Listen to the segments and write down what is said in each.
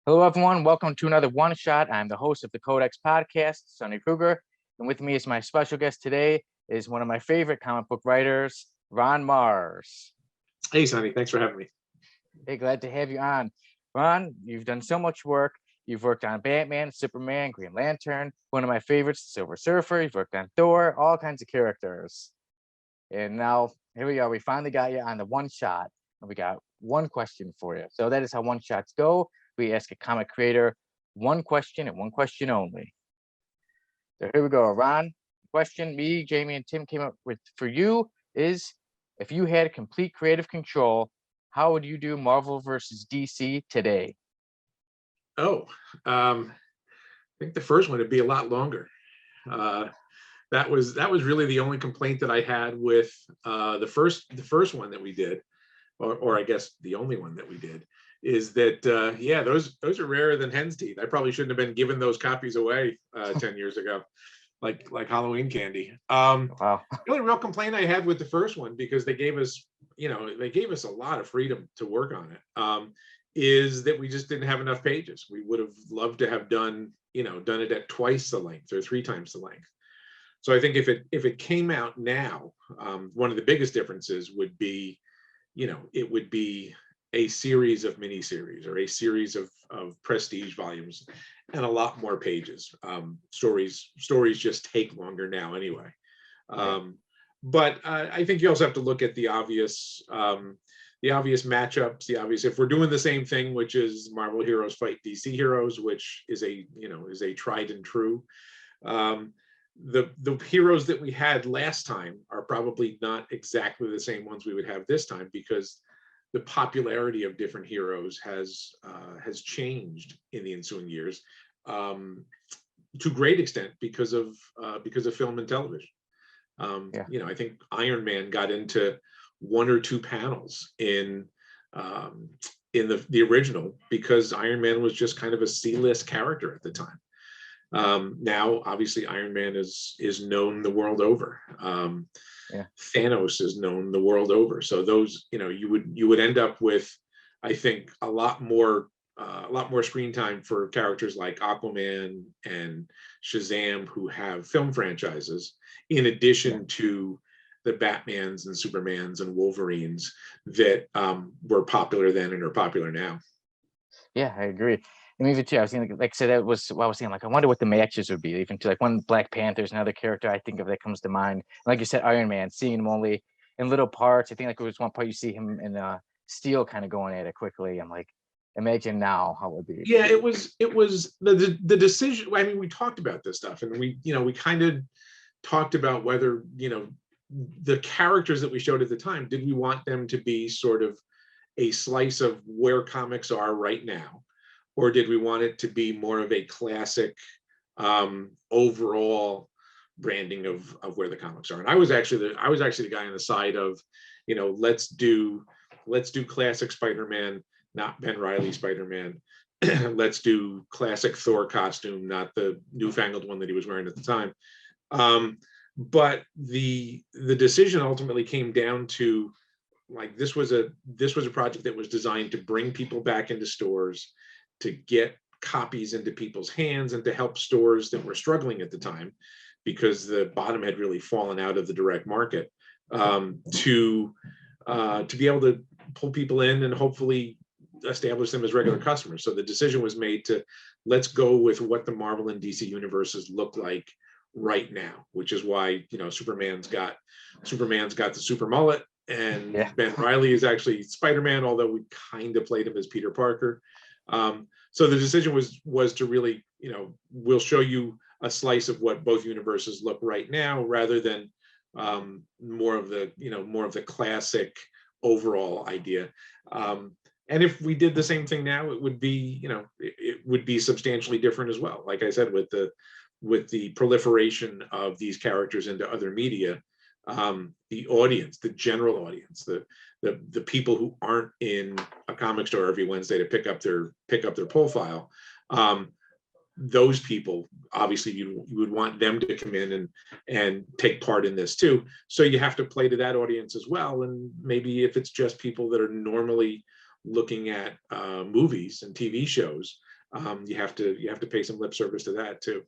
Hello, everyone. Welcome to another One Shot. I'm the host of the Codex podcast, Sonny Kruger. And with me is my special guest today is one of my favorite comic book writers, Ron Marz. Hey, Sonny. Thanks for having me. Hey, glad to have you on. Ron, you've done so much work. You've worked on Batman, Superman, Green Lantern, one of my favorites, the Silver Surfer. You've worked on Thor, all kinds of characters. And now, here we are. We finally got you on the One Shot. And we got one question for you. So that is how One Shots go. We ask a comic creator one question and one question only. So here we go. Ron, question me, Jamie, and Tim came up with for you is, if you had complete creative control, how would you do Marvel versus DC today? I think the first one would be a lot longer. That was really the only complaint that I had with the first one that we did, or I guess the only one that we did, is that those are rarer than hen's teeth. I probably shouldn't have been giving those copies away 10 years ago, like Halloween candy. Wow. The only real complaint I had with the first one, because they gave us a lot of freedom to work on it, is that we just didn't have enough pages. We would have loved to have done it at twice the length or 3 times the length. So I think if it came out now, one of the biggest differences would be, it would be a series of miniseries or a series of prestige volumes and a lot more pages. Stories just take longer now anyway. But I think you also have to look at the obvious matchups, if we're doing the same thing, which is Marvel heroes fight DC heroes, which is a tried and true. The heroes that we had last time are probably not exactly the same ones we would have this time, because the popularity of different heroes has changed in the ensuing years, to great extent because of film and television. I think Iron Man got into 1 or 2 panels in the original because Iron Man was just kind of a C-list character at the time. Now, obviously, Iron Man is known the world over. Thanos is known the world over. So those, you would end up with, I think, a lot more screen time for characters like Aquaman and Shazam, who have film franchises, in addition to the Batmans and Supermans and Wolverines that were popular then and are popular now. Yeah, I agree. And even too, I was thinking, like I said, that was what I was thinking. Like, I wonder what the matches would be. Even to like one Black Panther's another character I think of that comes to mind. Like you said, Iron Man, seeing him only in little parts. I think like there was one part you see him in Steel kind of going at it quickly. I'm like, imagine now how it would be. Yeah, it was the decision. I mean, we talked about this stuff, and we kind of talked about whether the characters that we showed at the time, did we want them to be sort of a slice of where comics are right now, or did we want it to be more of a classic overall branding of where the comics are? And I was actually the guy on the side of, let's do classic Spider-Man, not Ben Reilly Spider-Man. Let's do classic Thor costume, not the newfangled one that he was wearing at the time. But the decision ultimately came down to, like, this was a project that was designed to bring people back into stores, to get copies into people's hands, and to help stores that were struggling at the time, because the bottom had really fallen out of the direct market, to be able to pull people in and hopefully establish them as regular customers. So the decision was made to, let's go with what the Marvel and DC universes look like right now, which is why Superman's got the super mullet, and Ben Reilly is actually Spider-Man, although we kind of played him as Peter Parker. So the decision was to really, we'll show you a slice of what both universes look right now, rather than more of the classic overall idea. And if we did the same thing now, it would be substantially different as well. Like I said, with the proliferation of these characters into other media, the audience, the general audience, the people who aren't in a comic store every Wednesday to pick up their pull file, those people, obviously you would want them to come in and take part in this too. So you have to play to that audience as well. And maybe if it's just people that are normally looking at movies and TV shows, you have to pay some lip service to that too.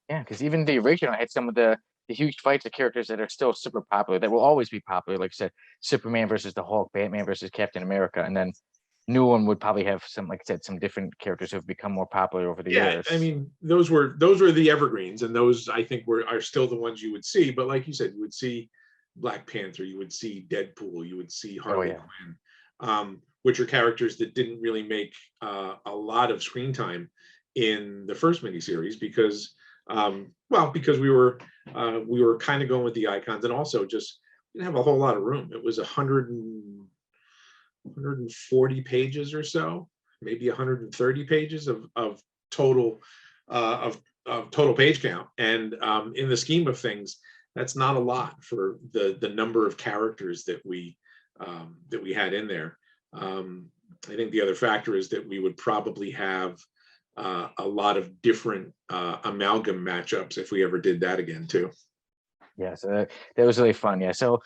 Yeah, because even the original had some of the huge fights of characters that are still super popular, that will always be popular. Like I said, Superman versus the Hulk, Batman versus Captain America, and then new one would probably have some, like I said, some different characters who have become more popular over the Yeah, years. I mean, those were the evergreens, and those I think are still the ones you would see. But like you said, you would see Black Panther, you would see Deadpool, you would see Harley yeah. Quinn, which are characters that didn't really make a lot of screen time in the first miniseries because, because we were kind of going with the icons, and also just didn't have a whole lot of room. It was 140 pages or so, maybe 130 pages of total of total page count, and in the scheme of things, that's not a lot for the number of characters that we had in there. I think the other factor is that we would probably have a lot of different amalgam matchups if we ever did that again too. Yeah, so that was really fun. Yeah, so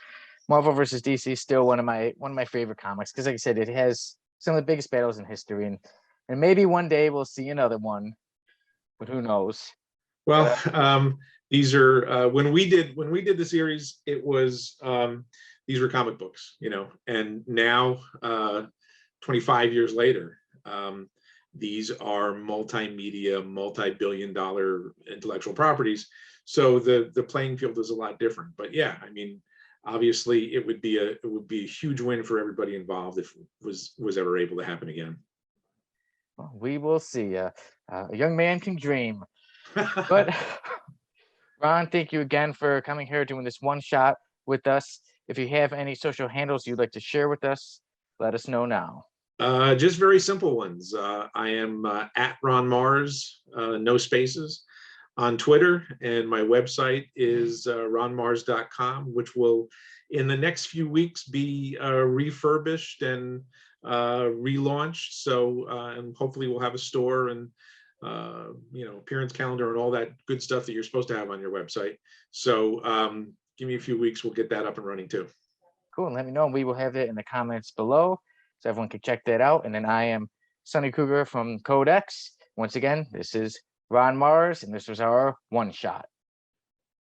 Marvel versus DC is still one of my favorite comics because, like I said, it has some of the biggest battles in history, and maybe one day we'll see another one, but who knows? Well, But, these are when we did the series, it was these were comic books, and now 25 years later, these are multimedia, multi-billion-dollar intellectual properties. So the playing field is a lot different. But yeah, I mean, obviously, it would be a huge win for everybody involved if it was ever able to happen again. well, we will see. A young man can dream. But Ron, thank you again for coming here doing this one shot with us. If you have any social handles you'd like to share with us, let us know now. Just very simple ones. I am at Ron Marz, no spaces, on Twitter, and my website is ronmarz.com, which will, in the next few weeks, be refurbished and relaunched. So, and hopefully, we'll have a store and appearance calendar and all that good stuff that you're supposed to have on your website. So, give me a few weeks, we'll get that up and running too. Cool. And let me know. We will have it in the comments below so everyone can check that out. And then I am Sonny Kruger from Codex. Once again, this is Ron Marz, and this was our one shot.